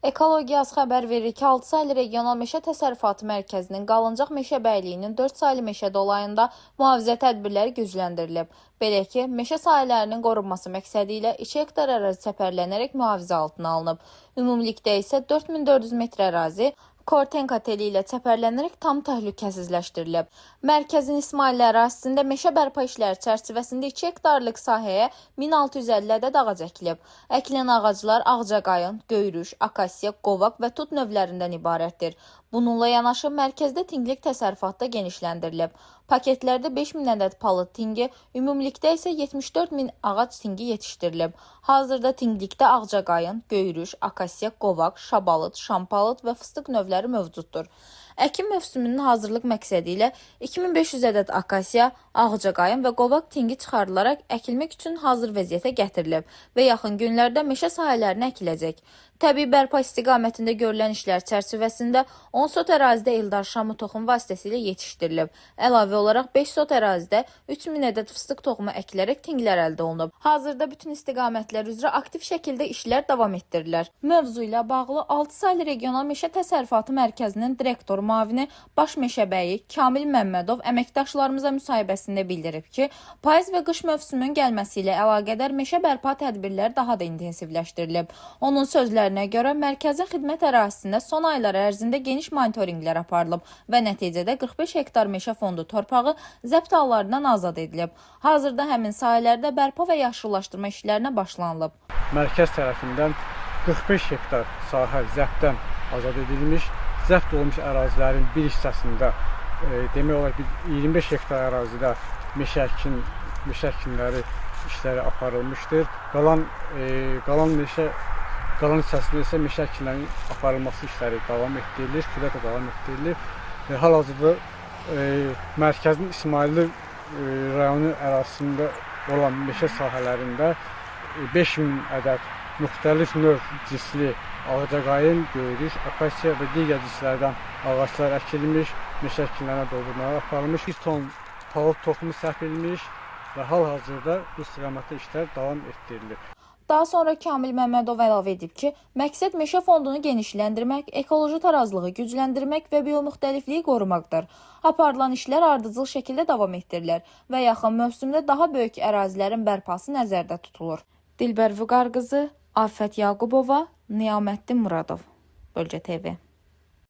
Ekologiyası xəbər verir ki, 6 saylı regional meşə təsərrüfatı mərkəzinin Qalıncaq meşəbəyliyinin 4 saylı meşə dolayında mühafizə tədbirləri gücləndirilib. Belə ki, meşə sahələrinin qorunması məqsədi ilə 2 hektar ərazi çəpərlənərək mühafizə altına alınıb. Ümumilikdə isə 4400 metr ərazi Kortenka teli ilə çəpərlənərək tam təhlükəsizləşdirilib. Mərkəzin İsmailli ərazisində meşə bərpa işləri çərçivəsində 2 hektarlıq sahəyə 1650 ədəd ağac əkilib. Əkilən ağaclar ağcaqayın, göyrüş, akasiya, qovaq və tut növlərindən ibarətdir. Bununla yanaşı, mərkəzdə tinqlik təsərrüfatda genişləndirilib. Paketlərdə 5000 ədəd palıd tinqi, ümumilikdə isə 74.000 ağac tinqi yetişdirilib. Hazırda tinqlikdə ağcaqayın, göyrüş, akasiya, qovaq, şabalıd, şampalıd və fıstıq növləri mövcuddur. Əkin mövsümünün hazırlıq məqsədi ilə 2500 ədəd akasiya, ağcaqayın və qovaq tinqi çıxarılaraq əkilmək üçün hazır vəziyyətə gətirilib və yaxın günlərdə meşə sahələrinə əkiləcək. Təbii bərpa istiqamətində görülən işlər çərçivəsində 10 sot ərazidə Eldar şamı toxum vasitəsilə yetişdirilib. Əlavə olaraq 5 sot ərazidə 3000 ədəd fıstıq toxumu əkilərək tinqlər əldə olunub. Hazırda bütün istiqamətlər üzrə aktiv şəkildə işlər davam etdirilir. Mövzu ilə bağlı 6 saylı regional meşə təsərrüfatı mərkəzinin direktor müavini baş meşəbəyi Kamil Məmmədov əməkdaşlarımıza müsahibəsində bildirib ki, payız və qış mövsümünün gəlməsi ilə əlaqədar meşə bərpa tədbirləri daha da intensivləşdirilib. Onun sözlərinə görə mərkəzin xidmət ərazisində son aylar ərzində geniş monitorinqlər aparılıb və nəticədə 45 hektar meşə fondu torpağı zəbt hallarından azad edilib. Hazırda həmin sahələrdə bərpa və yaşıllaşdırma işlərinə başlanılıb. Mərkəz tərəfindən 45 hektar sahə zəbtdən azad edilmiş. Zəbt olmuş ərazilərin bir hissəsində demək olar ki 25 hektar ərazidə meşə əkinləri işləri aparılmışdır. Qalan hissəsində isə meşə əkinlərinin aparılması işləri davam etdirilir, sürətlə davam etdirilir. Hal-hazırda mərkəzin İsmailli rayonu ərazisində olan meşə sahələrində 5000 ədəd müxtəlif növ cinsli ağcaqayın, göyrüş, akasiya və digər cinslərdən ağaclar əkilmiş, meşə əkinlərinə doldurmalar aparılmış, 1 ton palıd toxumu səpilmiş və hal-hazırda bu istiqamətdə işlər davam etdirilir. Daha sonra Kamil Məmmədov əlavə edib ki, məqsəd meşə fondunu genişləndirmək, ekoloji tarazlığı gücləndirmək və biomüxtəlifliyi qorumaqdır. Aparılan işlər ardıcıl şəkildə davam etdirilir və yaxın mövsümdə daha böyük ərazilərin bərpası nəzərdə tutulur. Dilbər Vüqar qızı, Afət Yaqubova, Niyaməddin Muradov, Bölgə TV.